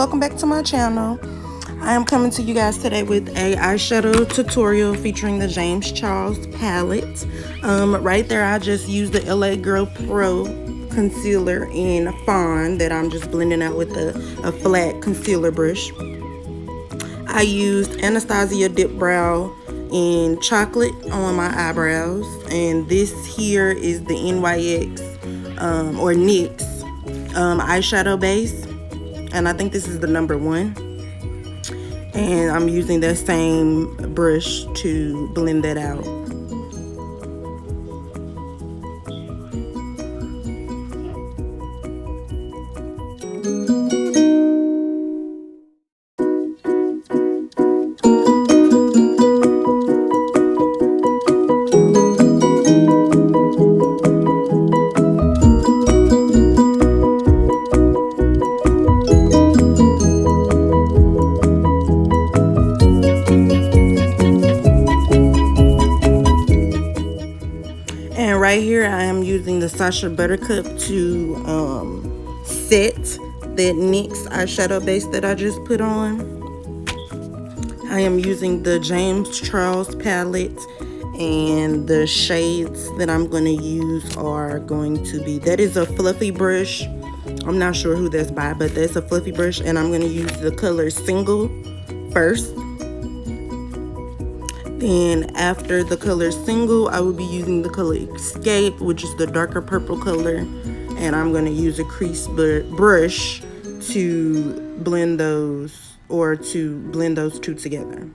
welcome back to my channel. I am coming to you guys today with a eyeshadow tutorial featuring the James Charles palette. Right there I just used the LA Girl Pro concealer in Fawn that I'm just blending out with a flat concealer brush. I used Anastasia Dip Brow in Chocolate on my eyebrows, and this here is the NYX or NYX eyeshadow base, and I think this is the number 1, and I'm using that same brush to blend that out. And right here I am using the Sacha Buttercup to set that NYX eyeshadow base that I just put on. I am using the James Charles palette, and the shades that I'm going to use are going to be, that is a fluffy brush. I'm not sure who that's by, but that's a fluffy brush, and I'm going to use the color Single first. Then after the color Single, I will be using the color Escape, which is the darker purple color, and I'm going to use a crease brush to blend those, or to blend those two together.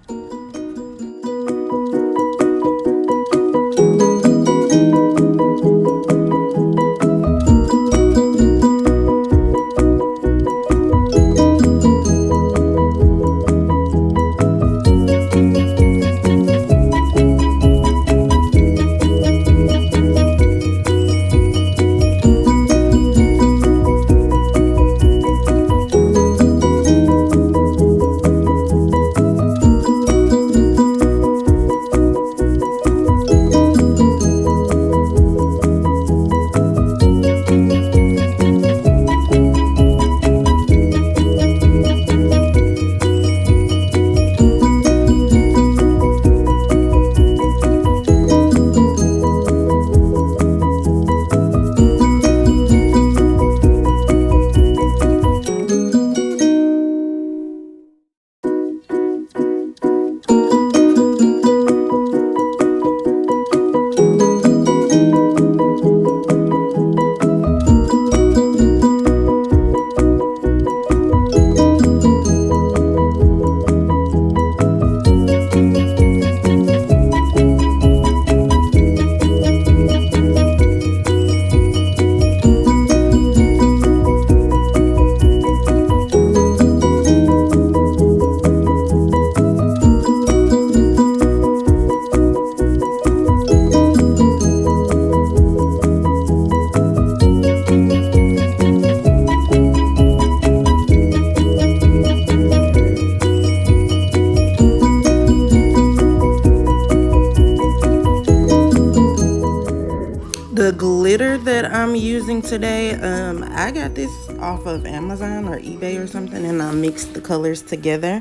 The glitter that I'm using today, I got this off of Amazon or eBay or something, and I mixed the colors together.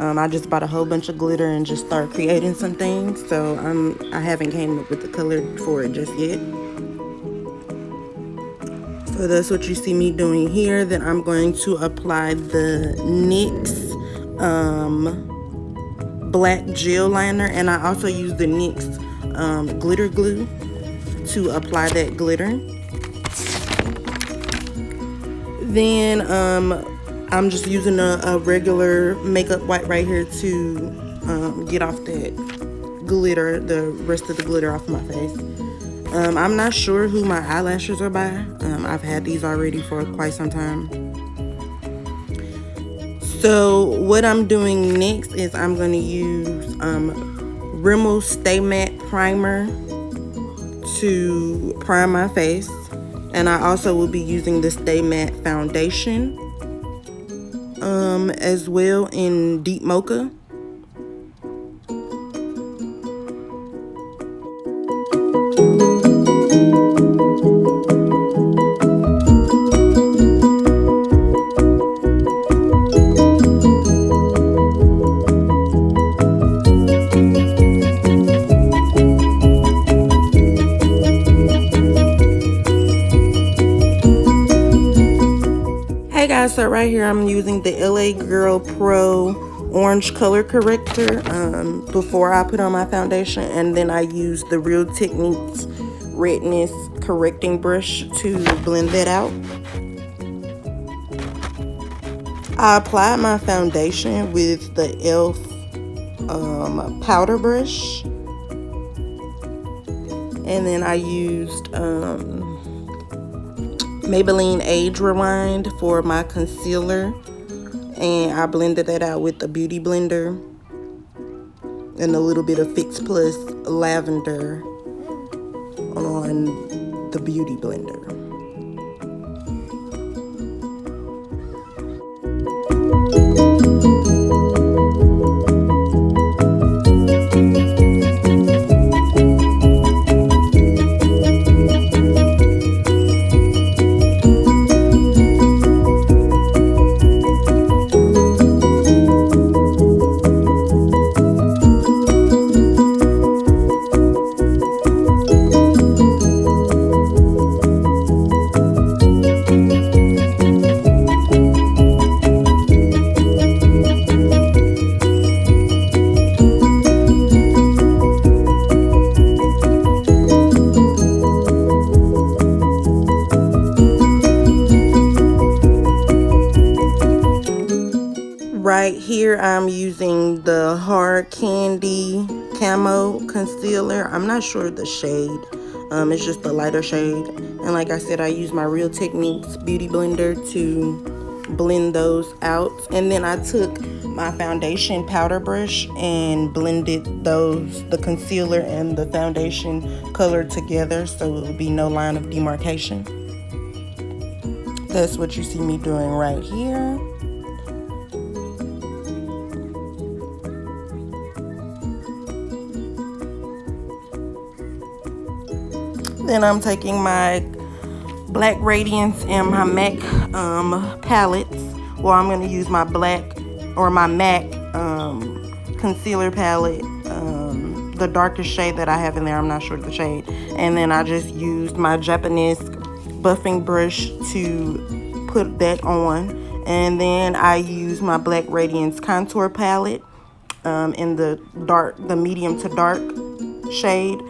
I just bought a whole bunch of glitter and just started creating some things, so I haven't came up with the color for it just yet. So that's what you see me doing here. Then I'm going to apply the NYX black gel liner, and I also use the NYX glitter glue to apply that glitter. Then I'm just using a regular makeup wipe right here to get off that glitter, the rest of the glitter off my face. I'm not sure who my eyelashes are by. I've had these already for quite some time. So what I'm doing next is I'm going to use Rimmel Stay Matte Primer to prime my face, and I also will be using the Stay Matte foundation as well in Deep Mocha. So right here I'm using the LA Girl Pro orange color corrector before I put on my foundation, and then I use the Real Techniques redness correcting brush to blend that out. I applied my foundation with the e.l.f. Powder brush, and then I used Maybelline Age Rewind for my concealer, and I blended that out with the Beauty Blender and a little bit of Fix Plus Lavender on the Beauty Blender. Right here I'm using the Hard Candy Camo Concealer. I'm not sure of the shade. It's just a lighter shade. And like I said, I use my Real Techniques Beauty Blender to blend those out. And then I took my foundation powder brush and blended the concealer and the foundation color together so it would be no line of demarcation. That's what you see me doing right here. Then I'm taking my Black Radiance and my MAC palettes. Well, I'm going to use my black or my MAC concealer palette, the darkest shade that I have in there. I'm not sure of the shade. And then I just used my Japanese buffing brush to put that on. And then I used my Black Radiance contour palette in the medium to dark shade.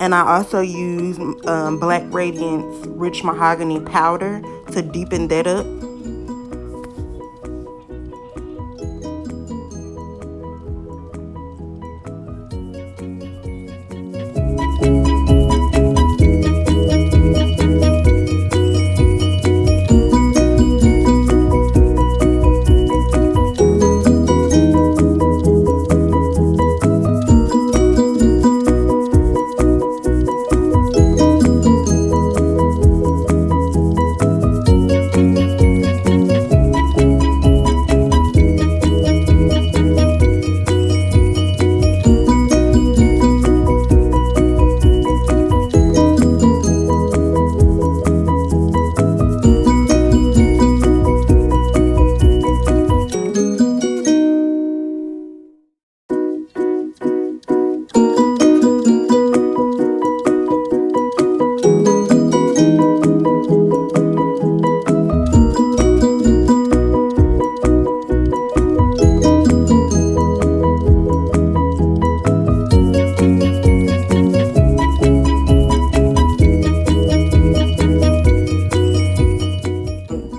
And I also use Black Radiance Rich Mahogany powder to deepen that up.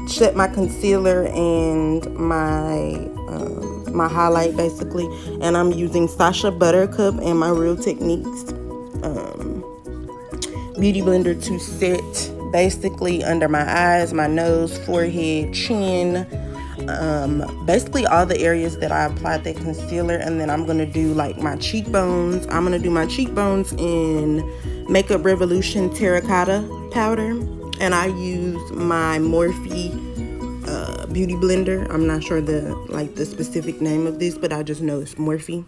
Set my concealer and my my highlight basically, and I'm using Sacha Buttercup and my Real Techniques Beauty Blender to set basically under my eyes, my nose, forehead, chin, basically all the areas that I applied that concealer. And then I'm gonna do like my cheekbones. I'm gonna do my cheekbones in Makeup Revolution Terracotta powder, and I use my Morphe Beauty Blender. I'm not sure the specific name of this, but I just know it's Morphe.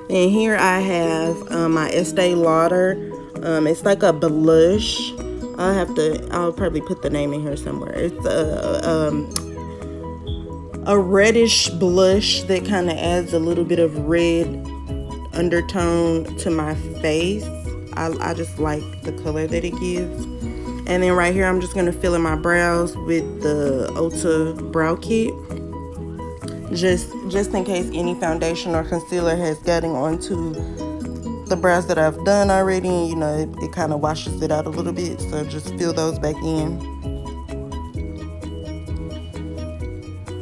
And here I have my Estee Lauder. It's like a blush. I'll probably put the name in here somewhere. It's a reddish blush that kind of adds a little bit of red undertone to my face. I just like the color that it gives. And then right here, I'm just gonna fill in my brows with the Ulta Brow Kit. Just in case any foundation or concealer has gotten onto the brows that I've done already. You know, it kind of washes it out a little bit. So just fill those back in.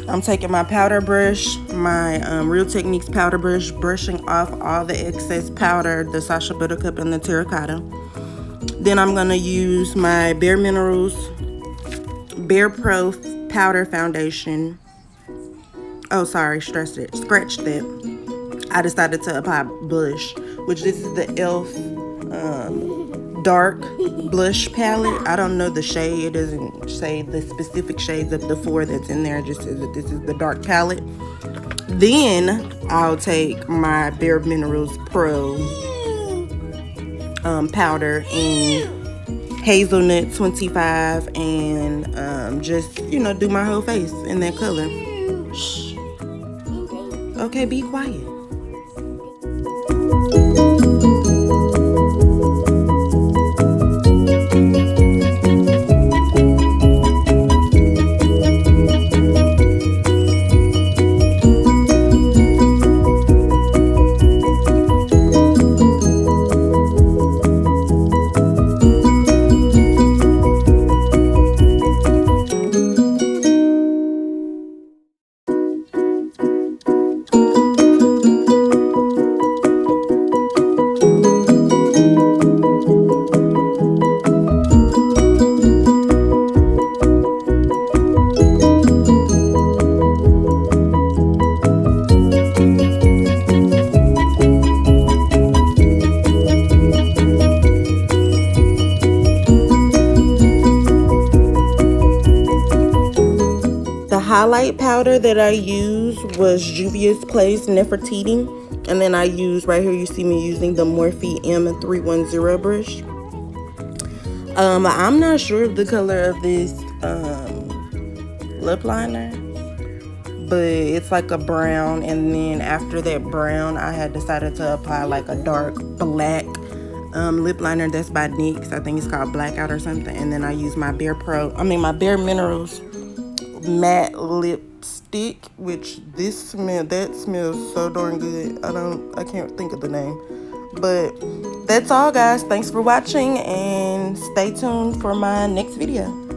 I'm taking my powder brush, my Real Techniques powder brush, brushing off all the excess powder, the Sacha Buttercup and the terracotta. Then I'm gonna use my Bare Minerals Bare Pro powder foundation. Oh, sorry, scratched that. I decided to apply blush, which this is the e.l.f. Dark blush palette. I don't know the shade. It doesn't say the specific shades of the 4 that's in there. It just says that this is the dark palette. Then I'll take my Bare Minerals Pro powder in Hazelnut 25 and just, you know, do my whole face in that color. Shh. Okay, be quiet. Highlight powder that I used was Juvia's Place Nefertiti, and then I used right here, you see me using the Morphe M310 brush. I'm not sure of the color of this lip liner, but it's like a brown, and then after that brown I had decided to apply like a dark black lip liner that's by NYX. I think it's called Blackout or something. And then I use my Bare Minerals matte lipstick, which that smells so darn good. I can't think of the name. But that's all, guys. Thanks for watching and stay tuned for my next video.